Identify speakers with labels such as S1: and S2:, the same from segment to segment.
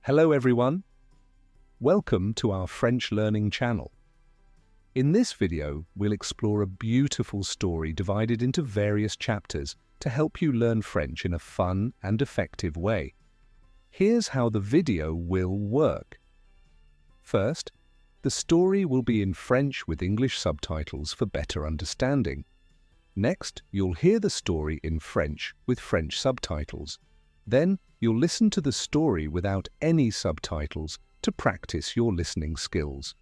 S1: Hello everyone. Welcome to our French learning channel. In this video, we'll explore a beautiful story divided into various chapters to help you learn French in a fun and effective way. Here's how the video will work. First, the story will be in French with English subtitles for better understanding. Next, you'll hear the story in French with French subtitles. Then, you'll listen to the story without any subtitles to practice your listening skills.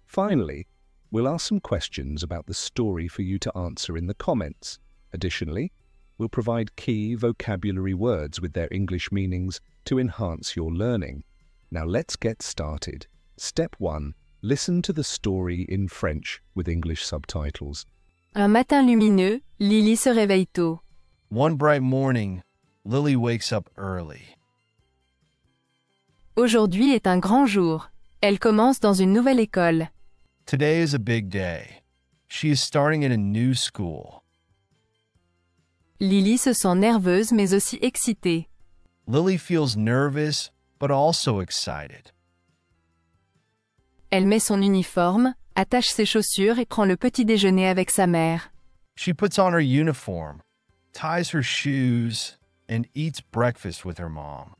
S1: Finally, we'll ask some questions about the story for you to answer in the comments. Additionally, we'll provide key vocabulary words with their English meanings to enhance your learning. Now let's get started. Step 1. Listen to the story in French with English subtitles.
S2: Un matin lumineux, Lily se réveille tôt.
S3: One bright morning, Lily wakes up early.
S2: Aujourd'hui est un grand jour. Elle commence dans une nouvelle école.
S3: Today is a big day. She is starting at a new school.
S2: Lily se sent nerveuse mais aussi excitée.
S3: Lily feels nervous, but also excited.
S2: Elle met son uniforme, attache ses chaussures et prend le petit déjeuner avec sa mère.
S3: She puts on her uniform, ties her shoes, and eats breakfast with her mom.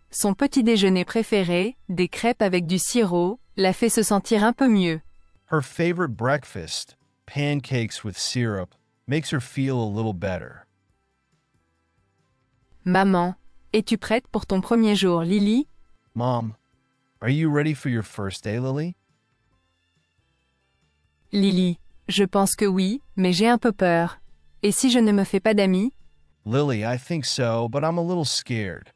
S2: Son petit déjeuner préféré, des crêpes avec du sirop, la fait se sentir un peu mieux.
S3: Her favorite breakfast, pancakes with syrup, makes her feel a little better.
S2: Maman, es-tu prête pour ton premier jour, Lily?
S3: Mom, are you ready for your first day, Lily?
S2: Lily, je pense que oui, mais j'ai un peu peur. Et si je ne me fais pas d'amis?
S3: Lily, I think so, but I'm a little scared.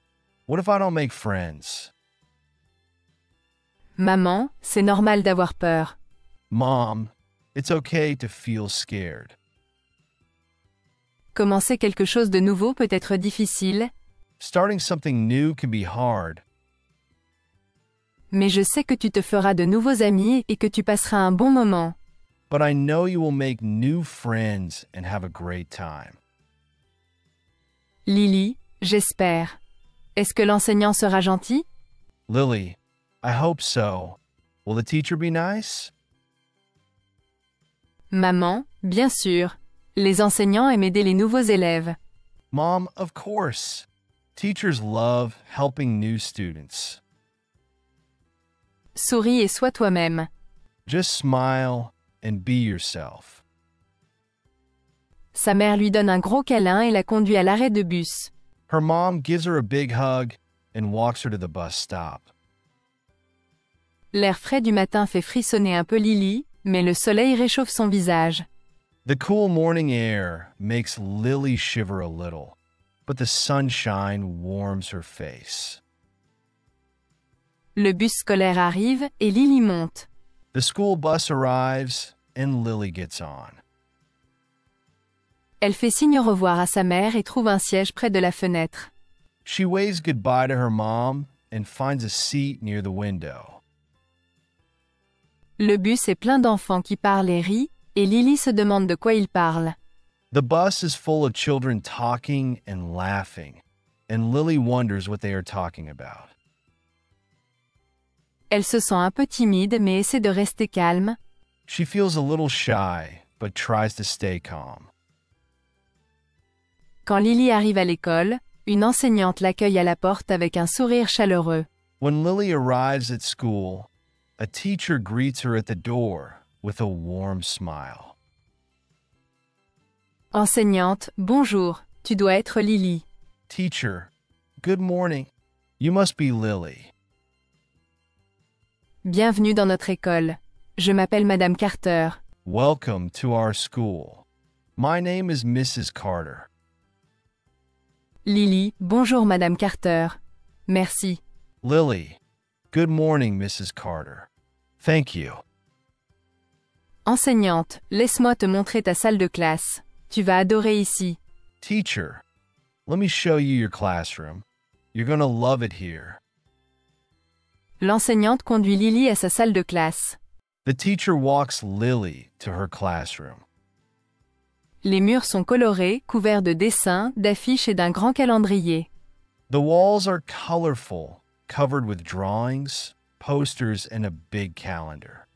S3: What if I don't make friends?
S2: Maman, c'est normal d'avoir peur.
S3: Mom, it's okay to feel scared.
S2: Commencer quelque chose de nouveau peut être difficile,
S3: Starting something new can be hard,
S2: mais je sais que tu te feras de nouveaux amis et que tu passeras un bon moment.
S3: but I know you will make new friends and have a great time.
S2: Lily, j'espère. Est-ce que l'enseignant sera gentil?
S3: Lily, I hope so. Will the teacher be nice?
S2: Maman, bien sûr. Les enseignants aiment aider les nouveaux élèves.
S3: Mom, of course. Teachers love helping new students.
S2: Souris et sois toi-même.
S3: Just smile and be yourself.
S2: Sa mère lui donne un gros câlin et la conduit à l'arrêt de bus.
S3: Her mom gives her a big hug and walks her to the bus stop.
S2: L'air frais du matin fait frissonner un peu Lily, mais le soleil réchauffe son visage.
S3: The cool morning air makes Lily shiver a little, but the sunshine warms her face.
S2: Le bus scolaire arrive et Lily monte.
S3: The school bus arrives and Lily gets on.
S2: Elle fait signe au revoir à sa mère et trouve un siège près de la fenêtre.
S3: She waves goodbye to her mom and finds a seat near the window.
S2: Le bus est plein d'enfants qui parlent et rient, et Lily se demande de quoi ils parlent.
S3: The bus is full of children talking and laughing, and Lily wonders what they are talking about.
S2: Elle se sent un peu timide mais essaie de rester calme.
S3: She feels a little shy, but tries to stay calm.
S2: Quand Lily arrive à l'école, une enseignante l'accueille à la porte avec un sourire chaleureux.
S3: When Lily arrives at school, a teacher greets her at the door with a warm smile.
S2: Enseignante, bonjour, tu dois être Lily.
S3: Teacher, good morning. You must be Lily.
S2: Bienvenue dans notre école. Je m'appelle Madame Carter.
S3: Welcome to our school. My name is Mrs. Carter.
S2: Lily, bonjour Madame Carter. Merci.
S3: Lily, good morning, Mrs. Carter. Thank you.
S2: Enseignante, laisse-moi te montrer ta salle de classe. Tu vas adorer ici.
S3: Teacher, let me show you your classroom. You're going to love it here.
S2: L'enseignante conduit Lily à sa salle de classe.
S3: The teacher walks Lily to her classroom.
S2: Les murs sont colorés, couverts de dessins, d'affiches et d'un grand calendrier.
S3: The walls are colorful, covered with drawings, posters, and a big calendar.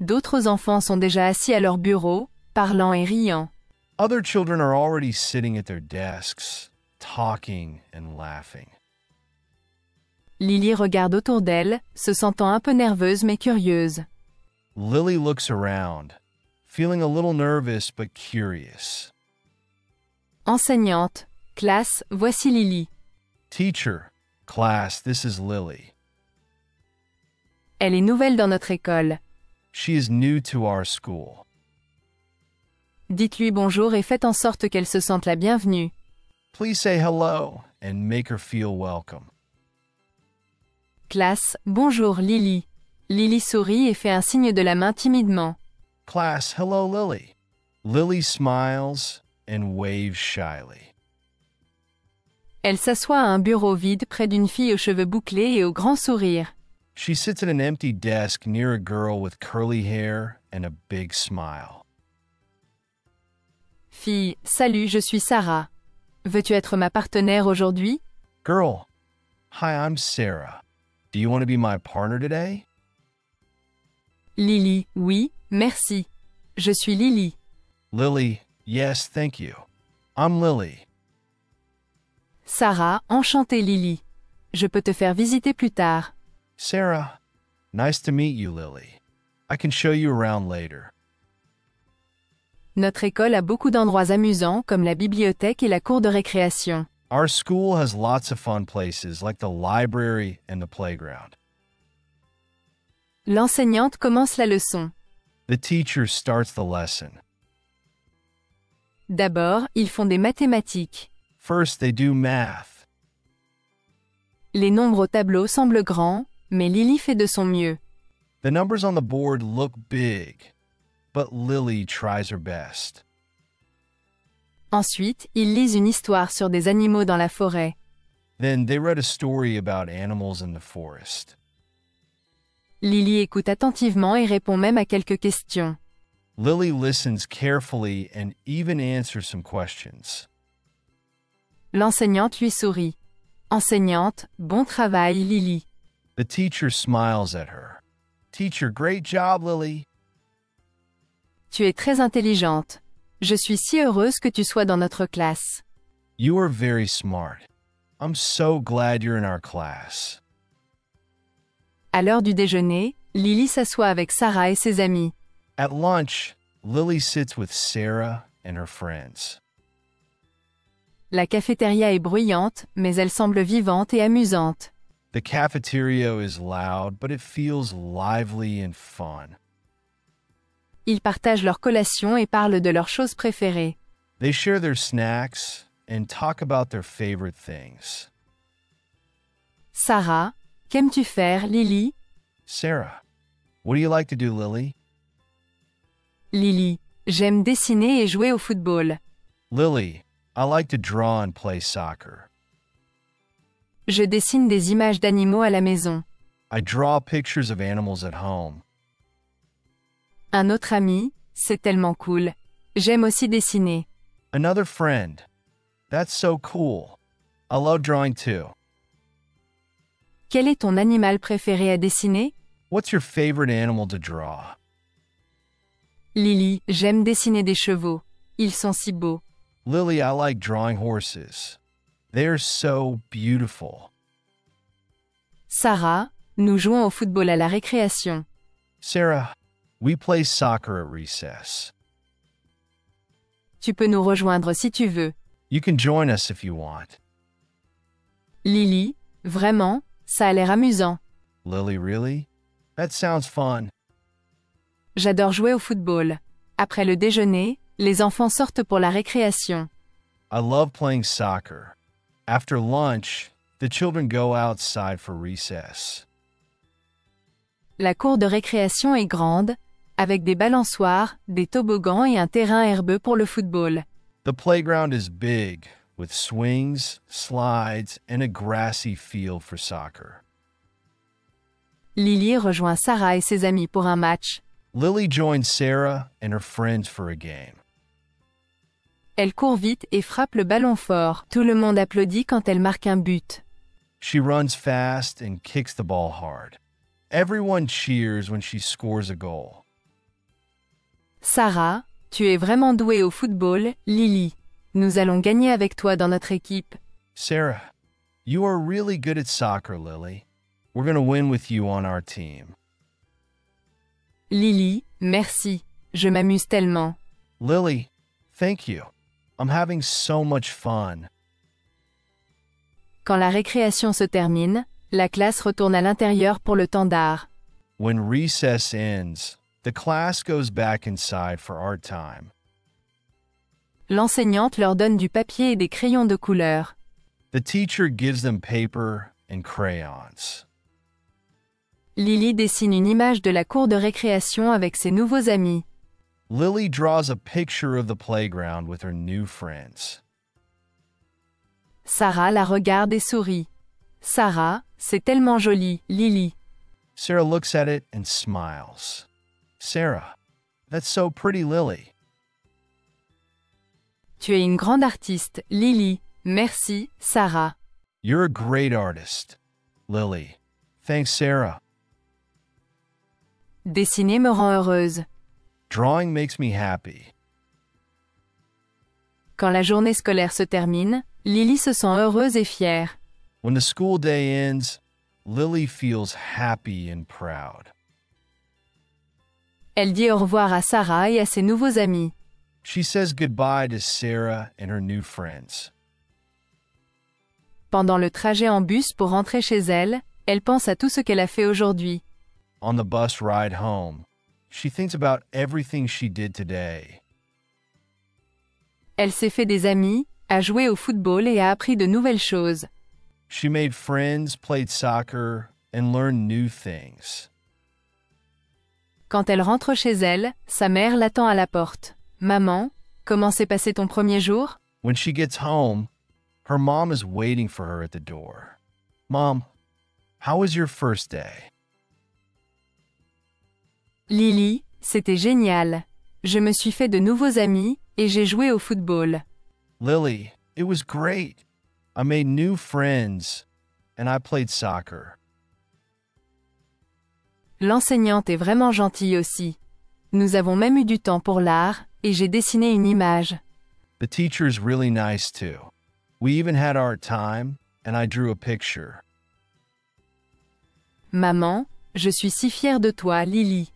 S2: D'autres enfants sont déjà assis à leur bureau, parlant et riant.
S3: Other children are already sitting at their desks, talking and laughing.
S2: Lily regarde autour d'elle, se sentant un peu nerveuse mais curieuse.
S3: Lily looks around, feeling a little nervous but curious.
S2: Enseignante, classe, voici Lily.
S3: Teacher, class, this is Lily.
S2: Elle est nouvelle dans notre école.
S3: She is new to our school.
S2: Dites-lui bonjour et faites en sorte qu'elle se sente la bienvenue.
S3: Please say hello and make her feel welcome.
S2: Classe, bonjour Lily. Lily sourit et fait un signe de la main timidement.
S3: Class, hello Lily. Lily smiles and waves shyly.
S2: Elle s'assoit à un bureau vide près d'une fille aux cheveux bouclés et au grand sourire.
S3: She sits at an empty desk near a girl with curly hair and a big smile.
S2: Fille, salut, je suis Sarah. Veux-tu être ma partenaire aujourd'hui?
S3: Girl, hi, I'm Sarah. Do you want to be my partner today?
S2: Lily, oui, merci. Je suis Lily.
S3: Lily, yes, thank you. I'm Lily.
S2: Sarah, enchantée Lily. Je peux te faire visiter plus tard.
S3: Sarah, nice to meet you, Lily. I can show you around later.
S2: Notre école a beaucoup d'endroits amusants comme la bibliothèque et la cour de récréation.
S3: Our school has lots of fun places like the library and the playground.
S2: L'enseignante commence la leçon.
S3: The teacher starts the lesson.
S2: D'abord, ils font des mathématiques.
S3: First, they do math.
S2: Les nombres au tableau semblent grands, mais Lily fait de son mieux.
S3: The numbers on the board look big, but Lily tries her best.
S2: Ensuite, ils lisent une histoire sur des animaux dans la forêt.
S3: Then they read a story about animals in the forest.
S2: Lily écoute attentivement et répond même à quelques questions.
S3: Lily listens carefully and even answers some questions.
S2: L'enseignante lui sourit. Enseignante, bon travail, Lily.
S3: The teacher smiles at her. Teacher, great job, Lily.
S2: Tu es très intelligente. Je suis si heureuse que tu sois dans notre classe.
S3: You are very smart. I'm so glad you're in our class.
S2: À l'heure du déjeuner, Lily s'assoit avec Sarah et ses amis.
S3: At lunch, Lily sits with Sarah and her friends.
S2: La cafétéria est bruyante, mais elle semble vivante et amusante.
S3: The cafeteria is loud, but it feels lively and fun.
S2: Ils partagent leur collation et parlent de leurs choses préférées.
S3: They share their snacks and talk about their favorite things.
S2: Sarah, qu'aimes-tu faire, Lily?
S3: Sarah, what do you like to do, Lily?
S2: Lily, j'aime dessiner et jouer au football.
S3: Lily, I like to draw and play soccer.
S2: Je dessine des images d'animaux à la maison.
S3: I draw pictures of animals at home.
S2: Un autre ami, c'est tellement cool. J'aime aussi dessiner.
S3: Another friend. That's so cool. I love drawing too.
S2: Quel est ton animal préféré à dessiner?
S3: What's your favorite animal to draw?
S2: Lily, j'aime dessiner des chevaux. Ils sont si beaux.
S3: Lily, I like drawing horses. They're so beautiful.
S2: Sarah, nous jouons au football à la récréation.
S3: Sarah, we play soccer at recess.
S2: Tu peux nous rejoindre si tu veux.
S3: You can join us if you want.
S2: Lily, vraiment, ça a l'air amusant.
S3: Lily, really? That sounds fun.
S2: J'adore jouer au football. Après le déjeuner, les enfants sortent pour la récréation.
S3: I love playing soccer. After lunch, the children go outside for recess.
S2: La cour de récréation est grande, avec des balançoires, des toboggans et un terrain herbeux pour le football.
S3: The playground is big, with swings, slides, and a grassy field for soccer.
S2: Lily rejoint Sarah et ses amis pour un match.
S3: Lily joins Sarah and her friends for a game.
S2: Elle court vite et frappe le ballon fort. Tout le monde applaudit quand elle marque un but.
S3: She runs fast and kicks the ball hard. Everyone cheers when she scores a goal.
S2: Sarah, tu es vraiment douée au football, Lily. Nous allons gagner avec toi dans notre équipe.
S3: Sarah, you are really good at soccer, Lily. We're going to win with you on our team.
S2: Lily, merci. Je m'amuse tellement.
S3: Lily, thank you. I'm having so much fun.
S2: Quand la récréation se termine, la classe retourne à l'intérieur pour le temps d'art.
S3: When recess ends, the class goes back inside for art time.
S2: L'enseignante leur donne du papier et des crayons de couleur.
S3: The teacher gives them paper and crayons.
S2: Lily dessine une image de la cour de récréation avec ses nouveaux amis.
S3: Lily draws a picture of the playground with her new friends.
S2: Sarah la regarde et sourit. Sarah, c'est tellement joli, Lily.
S3: Sarah looks at it and smiles. Sarah, that's so pretty, Lily.
S2: Tu es une grande artiste, Lily. Merci, Sarah.
S3: You're a great artist, Lily. Thanks, Sarah.
S2: Dessiner me rend heureuse.
S3: Drawing makes me happy.
S2: Quand la journée scolaire se termine, Lily se sent heureuse et fière.
S3: When the school day ends, Lily feels happy and proud.
S2: Elle dit au revoir à Sarah et à ses nouveaux amis.
S3: She says goodbye to Sarah and her new friends.
S2: Pendant le trajet en bus pour rentrer chez elle, elle pense à tout ce qu'elle a fait aujourd'hui.
S3: On the bus ride home, she thinks about everything she did today.
S2: Elle s'est fait des amis, a joué au football et a appris de nouvelles choses.
S3: She made friends, played soccer, and learned new things.
S2: Quand elle rentre chez elle, sa mère l'attend à la porte. Maman, comment s'est passé ton premier jour?
S3: When she gets home, her mom is waiting for her at the door. Mom, how was your first day?
S2: Lily, c'était génial. Je me suis fait de nouveaux amis et j'ai joué au football.
S3: Lily, it was great. I made new friends and I played soccer.
S2: L'enseignante est vraiment gentille aussi. Nous avons même eu du temps pour l'art et j'ai dessiné une image.
S3: The teacher's really nice too. We even had our time and I drew a picture.
S2: Maman, je suis si fière de toi, Lily.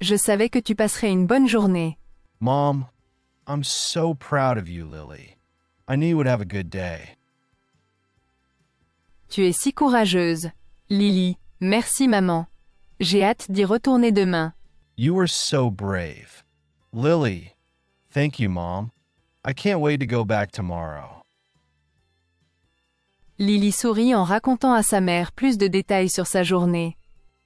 S2: Je savais que tu passerais une bonne journée.
S3: Mom, I'm so proud of you, Lily. I knew you would have a good day.
S2: Tu es si courageuse. Lily, merci maman. J'ai hâte d'y retourner demain.
S3: You were so brave. Lily, thank you, Mom. I can't wait to go back tomorrow.
S2: Lily sourit en racontant à sa mère plus de détails sur sa journée.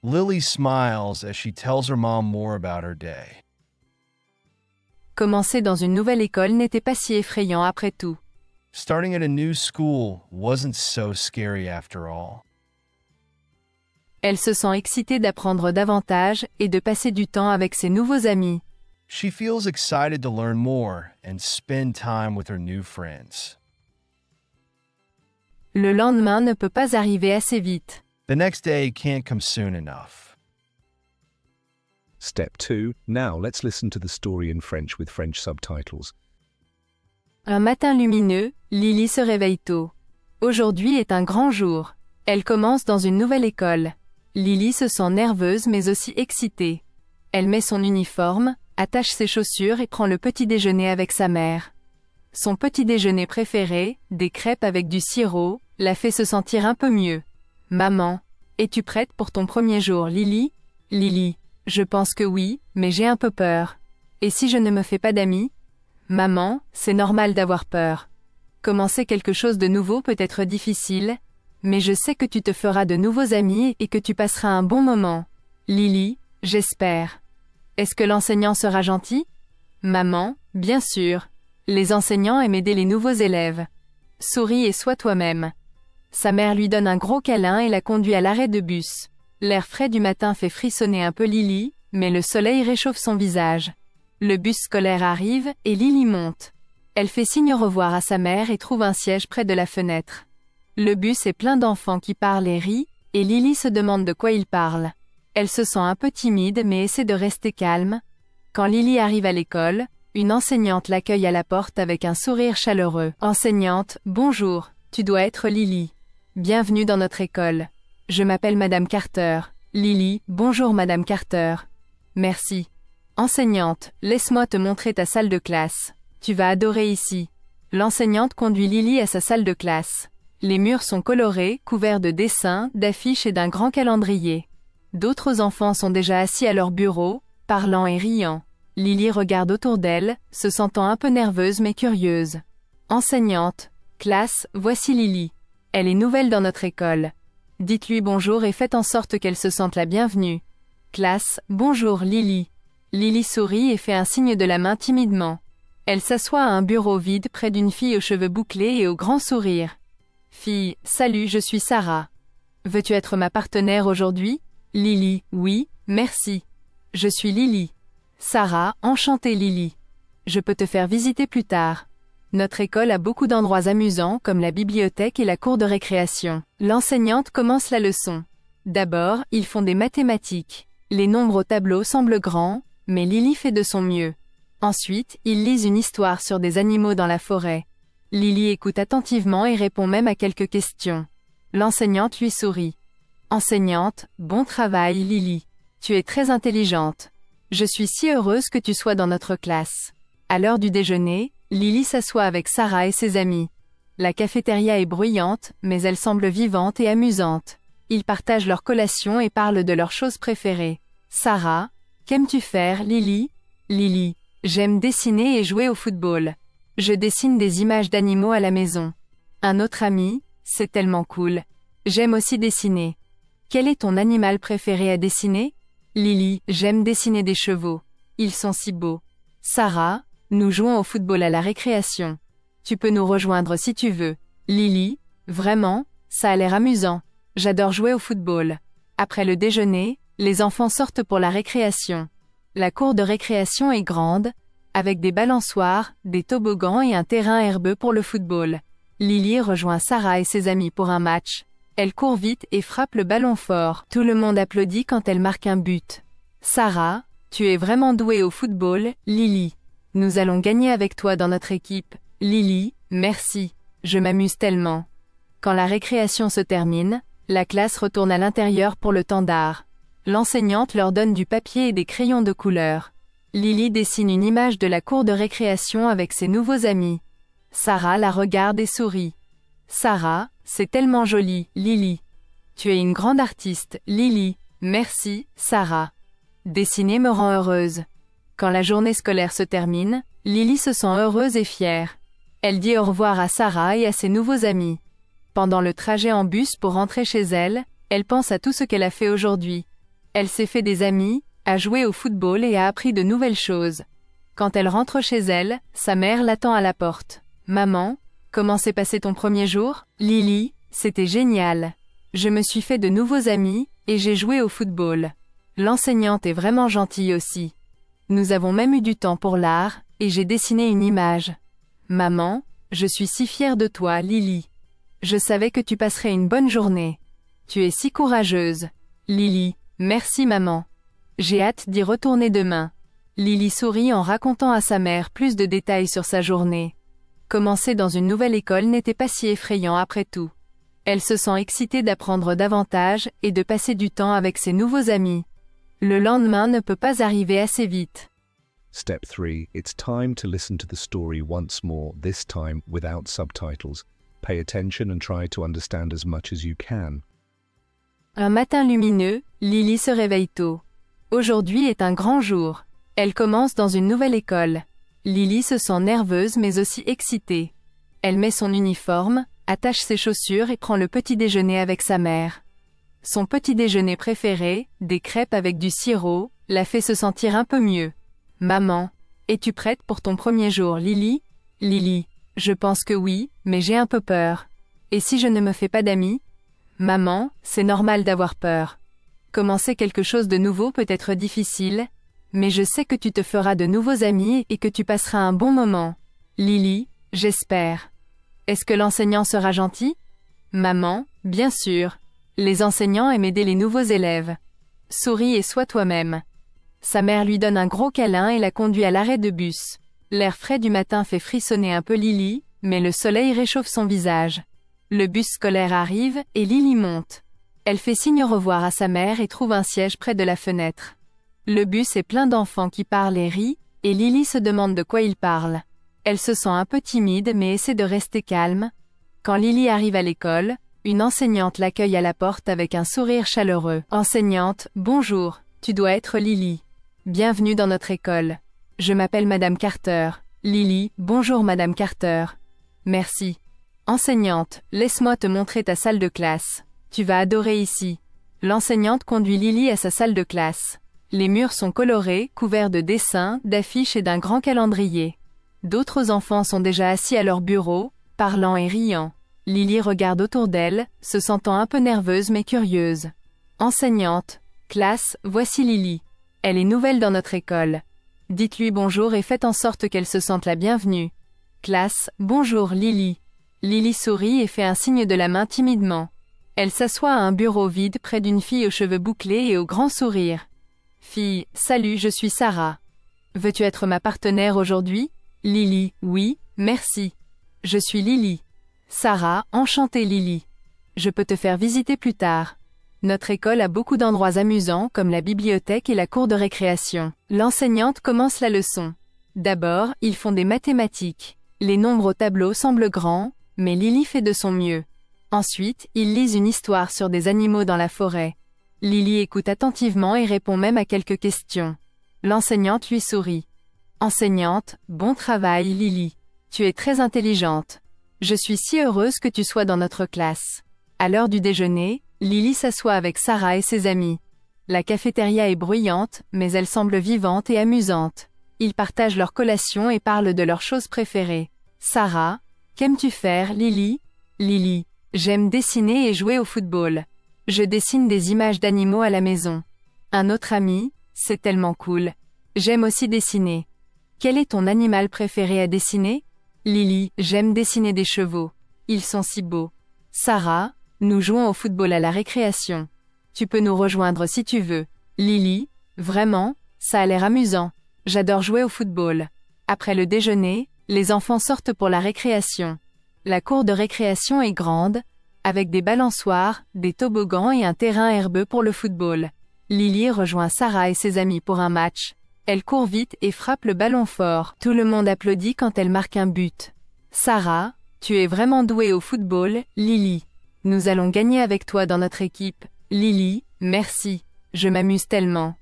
S3: Lily smiles as she tells her mom more about her day.
S2: Commencer dans une nouvelle école n'était pas si effrayant après tout.
S3: Starting at a new school wasn't so scary after all.
S2: Elle se sent excitée d'apprendre davantage et de passer du temps avec ses nouveaux amis.
S3: She feels excited to learn more and spend time with her new friends.
S2: Le lendemain ne peut pas arriver assez vite.
S3: The next day can't come soon enough.
S1: Step 2. Now let's listen to the story in French with French subtitles.
S2: Un matin lumineux, Lily se réveille tôt. Aujourd'hui est un grand jour. Elle commence dans une nouvelle école. Lily se sent nerveuse mais aussi excitée. Elle met son uniforme, attache ses chaussures et prend le petit déjeuner avec sa mère. Son petit déjeuner préféré, des crêpes avec du sirop, la fait se sentir un peu mieux. Maman, es-tu prête pour ton premier jour, Lily? Lily, je pense que oui, mais j'ai un peu peur. Et si je ne me fais pas d'amis? Maman, c'est normal d'avoir peur. Commencer quelque chose de nouveau peut être difficile, mais je sais que tu te feras de nouveaux amis et que tu passeras un bon moment. Lily, j'espère. Est-ce que l'enseignant sera gentil? Maman, bien sûr. Les enseignants aiment aider les nouveaux élèves. Souris et sois toi-même. Sa mère lui donne un gros câlin et la conduit à l'arrêt de bus. L'air frais du matin fait frissonner un peu Lily, mais le soleil réchauffe son visage. Le bus scolaire arrive et Lily monte. Elle fait signe au revoir à sa mère et trouve un siège près de la fenêtre. Le bus est plein d'enfants qui parlent et rient, et Lily se demande de quoi ils parlent. Elle se sent un peu timide mais essaie de rester calme. Quand Lily arrive à l'école, une enseignante l'accueille à la porte avec un sourire chaleureux. Enseignante, bonjour, tu dois être Lily. Bienvenue dans notre école. Je m'appelle Madame Carter. Lily, bonjour Madame Carter. Merci. Enseignante, laisse-moi te montrer ta salle de classe. Tu vas adorer ici. L'enseignante conduit Lily à sa salle de classe. Les murs sont colorés, couverts de dessins, d'affiches et d'un grand calendrier. D'autres enfants sont déjà assis à leur bureau, parlant et riant. Lily regarde autour d'elle, se sentant un peu nerveuse mais curieuse. Enseignante, classe, voici Lily. Elle est nouvelle dans notre école. Dites-lui bonjour et faites en sorte qu'elle se sente la bienvenue. Classe, bonjour Lily. Lily sourit et fait un signe de la main timidement. Elle s'assoit à un bureau vide près d'une fille aux cheveux bouclés et au grand sourire. Fille, salut, je suis Sarah. Veux-tu être ma partenaire aujourd'hui? Lily, oui, merci. Je suis Lily. Sarah, enchantée Lily. Je peux te faire visiter plus tard. Notre école a beaucoup d'endroits amusants comme la bibliothèque et la cour de récréation. L'enseignante commence la leçon. D'abord, ils font des mathématiques. Les nombres au tableau semblent grands, mais Lily fait de son mieux. Ensuite, ils lisent une histoire sur des animaux dans la forêt. Lily écoute attentivement et répond même à quelques questions. L'enseignante lui sourit. Enseignante, bon travail Lily. Tu es très intelligente. Je suis si heureuse que tu sois dans notre classe. À l'heure du déjeuner, Lily s'assoit avec Sarah et ses amis. La cafétéria est bruyante, mais elle semble vivante et amusante. Ils partagent leur collation et parlent de leurs choses préférées. Sarah, qu'aimes-tu faire, Lily? Lily, j'aime dessiner et jouer au football. Je dessine des images d'animaux à la maison. Un autre ami, c'est tellement cool. J'aime aussi dessiner. Quel est ton animal préféré à dessiner? Lily, j'aime dessiner des chevaux. Ils sont si beaux. Sarah, nous jouons au football à la récréation. Tu peux nous rejoindre si tu veux. Lily, vraiment, ça a l'air amusant. J'adore jouer au football. Après le déjeuner, les enfants sortent pour la récréation. La cour de récréation est grande, avec des balançoires, des toboggans et un terrain herbeux pour le football. Lily rejoint Sarah et ses amis pour un match. Elle court vite et frappe le ballon fort. Tout le monde applaudit quand elle marque un but. Sarah, tu es vraiment douée au football, Lily. Nous allons gagner avec toi dans notre équipe. Lily, merci. Je m'amuse tellement. Quand la récréation se termine, la classe retourne à l'intérieur pour le temps d'art. L'enseignante leur donne du papier et des crayons de couleur. Lily dessine une image de la cour de récréation avec ses nouveaux amis. Sarah la regarde et sourit. Sarah, c'est tellement joli, Lily. Tu es une grande artiste, Lily. Merci, Sarah. Dessiner me rend heureuse. Quand la journée scolaire se termine, Lily se sent heureuse et fière. Elle dit au revoir à Sarah et à ses nouveaux amis. Pendant le trajet en bus pour rentrer chez elle, elle pense à tout ce qu'elle a fait aujourd'hui. Elle s'est fait des amis, a joué au football et a appris de nouvelles choses. Quand elle rentre chez elle, sa mère l'attend à la porte. Maman, comment s'est passé ton premier jour? Lily, c'était génial. Je me suis fait de nouveaux amis, et j'ai joué au football. L'enseignante est vraiment gentille aussi. Nous avons même eu du temps pour l'art, et j'ai dessiné une image. Maman, je suis si fière de toi, Lily. Je savais que tu passerais une bonne journée. Tu es si courageuse. Lily, merci maman. J'ai hâte d'y retourner demain. Lily sourit en racontant à sa mère plus de détails sur sa journée. Commencer dans une nouvelle école n'était pas si effrayant après tout. Elle se sent excitée d'apprendre davantage et de passer du temps avec ses nouveaux amis. Le lendemain ne peut pas arriver assez vite.
S1: Step 3. It's time to listen to the story once more, this time without subtitles. Pay attention and try to understand as much as you can.
S2: Un matin lumineux, Lily se réveille tôt. Aujourd'hui est un grand jour. Elle commence dans une nouvelle école. Lily se sent nerveuse mais aussi excitée. Elle met son uniforme, attache ses chaussures et prend le petit déjeuner avec sa mère. Son petit déjeuner préféré, des crêpes avec du sirop, la fait se sentir un peu mieux. Maman, es-tu prête pour ton premier jour, Lily? Lily, je pense que oui, mais j'ai un peu peur. Et si je ne me fais pas d'amis? Maman, c'est normal d'avoir peur. Commencer quelque chose de nouveau peut être difficile, mais je sais que tu te feras de nouveaux amis et que tu passeras un bon moment. Lily, j'espère. Est-ce que l'enseignant sera gentil? Maman, bien sûr. Les enseignants aiment aider les nouveaux élèves. Souris et sois toi-même. Sa mère lui donne un gros câlin et la conduit à l'arrêt de bus. L'air frais du matin fait frissonner un peu Lily, mais le soleil réchauffe son visage. Le bus scolaire arrive et Lily monte. Elle fait signe au revoir à sa mère et trouve un siège près de la fenêtre. Le bus est plein d'enfants qui parlent et rient, et Lily se demande de quoi ils parlent. Elle se sent un peu timide mais essaie de rester calme. Quand Lily arrive à l'école, une enseignante l'accueille à la porte avec un sourire chaleureux. Enseignante, bonjour, tu dois être Lily. Bienvenue dans notre école. Je m'appelle Madame Carter. Lily, bonjour Madame Carter. Merci. Enseignante, laisse-moi te montrer ta salle de classe. Tu vas adorer ici. L'enseignante conduit Lily à sa salle de classe. Les murs sont colorés, couverts de dessins, d'affiches et d'un grand calendrier. D'autres enfants sont déjà assis à leur bureau, parlant et riant. Lily regarde autour d'elle, se sentant un peu nerveuse mais curieuse. Enseignante, classe, voici Lily. Elle est nouvelle dans notre école. Dites-lui bonjour et faites en sorte qu'elle se sente la bienvenue. Classe, bonjour Lily. Lily sourit et fait un signe de la main timidement. Elle s'assoit à un bureau vide près d'une fille aux cheveux bouclés et au grand sourire. Fille, salut, je suis Sarah. Veux-tu être ma partenaire aujourd'hui? Lily, oui, merci. Je suis Lily. Sarah, enchantée Lily. Je peux te faire visiter plus tard. Notre école a beaucoup d'endroits amusants comme la bibliothèque et la cour de récréation. L'enseignante commence la leçon. D'abord, ils font des mathématiques. Les nombres au tableau semblent grands, mais Lily fait de son mieux. Ensuite, ils lisent une histoire sur des animaux dans la forêt. Lily écoute attentivement et répond même à quelques questions. L'enseignante lui sourit. Enseignante, bon travail Lily. Tu es très intelligente. Je suis si heureuse que tu sois dans notre classe. À l'heure du déjeuner, Lily s'assoit avec Sarah et ses amis. La cafétéria est bruyante, mais elle semble vivante et amusante. Ils partagent leur collation et parlent de leurs choses préférées. Sarah, qu'aimes-tu faire, Lily? Lily, j'aime dessiner et jouer au football. Je dessine des images d'animaux à la maison. Un autre ami, c'est tellement cool. J'aime aussi dessiner. Quel est ton animal préféré à dessiner? Lily, j'aime dessiner des chevaux. Ils sont si beaux. Sarah, nous jouons au football à la récréation. Tu peux nous rejoindre si tu veux. Lily, vraiment, ça a l'air amusant. J'adore jouer au football. Après le déjeuner, les enfants sortent pour la récréation. La cour de récréation est grande, avec des balançoires, des toboggans et un terrain herbeux pour le football. Lily rejoint Sarah et ses amis pour un match. Elle court vite et frappe le ballon fort. Tout le monde applaudit quand elle marque un but. Sarah, tu es vraiment douée au football, Lily. Nous allons gagner avec toi dans notre équipe. Lily, merci. Je m'amuse tellement.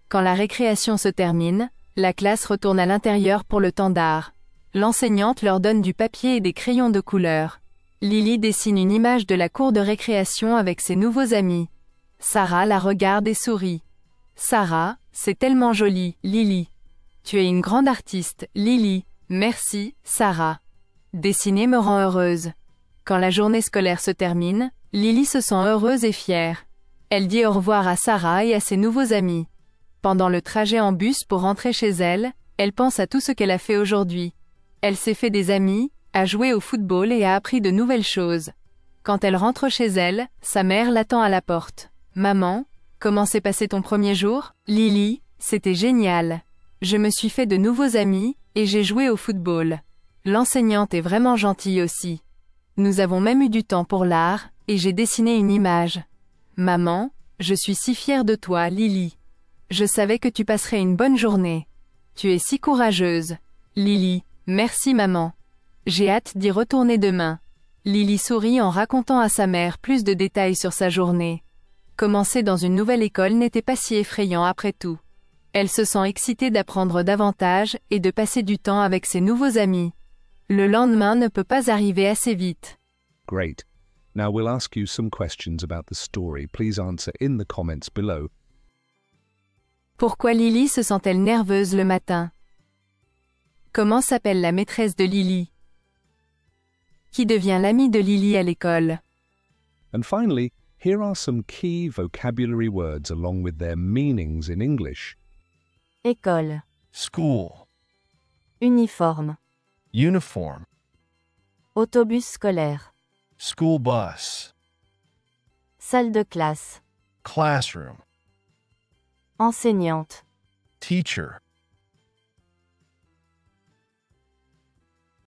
S2: Quand la récréation se termine, la classe retourne à l'intérieur pour le temps d'art. L'enseignante leur donne du papier et des crayons de couleur. Lily dessine une image de la cour de récréation avec ses nouveaux amis. Sarah la regarde et sourit. Sarah, c'est tellement joli, Lily. Tu es une grande artiste, Lily. Merci, Sarah. Dessiner me rend heureuse. Quand la journée scolaire se termine, Lily se sent heureuse et fière. Elle dit au revoir à Sarah et à ses nouveaux amis. Pendant le trajet en bus pour rentrer chez elle, elle pense à tout ce qu'elle a fait aujourd'hui. Elle s'est fait des amis, a joué au football et a appris de nouvelles choses. Quand elle rentre chez elle, sa mère l'attend à la porte. Maman, comment s'est passé ton premier jour? Lily, c'était génial. Je me suis fait de nouveaux amis, et j'ai joué au football. L'enseignante est vraiment gentille aussi. Nous avons même eu du temps pour l'art, et j'ai dessiné une image. Maman, je suis si fière de toi, Lily. Je savais que tu passerais une bonne journée. Tu es si courageuse. Lily, merci maman. J'ai hâte d'y retourner demain. Lily sourit en racontant à sa mère plus de détails sur sa journée. Commencer dans une nouvelle école n'était pas si effrayant après tout. Elle se sent excitée d'apprendre davantage et de passer du temps avec ses nouveaux amis. Le lendemain ne peut pas arriver assez vite.
S1: Great. Now we'll ask you some questions about the story. Please answer in the comments below.
S2: Pourquoi Lily se sent-elle nerveuse le matin? Comment s'appelle la maîtresse de Lily? Qui devient l'ami de Lily à l'école?
S1: And finally, here are some key vocabulary words along with their meanings in English.
S4: École,
S3: School.
S4: uniforme,
S3: uniform,
S4: autobus scolaire,
S3: school bus,
S4: salle de classe,
S3: classroom,
S4: enseignante,
S3: teacher,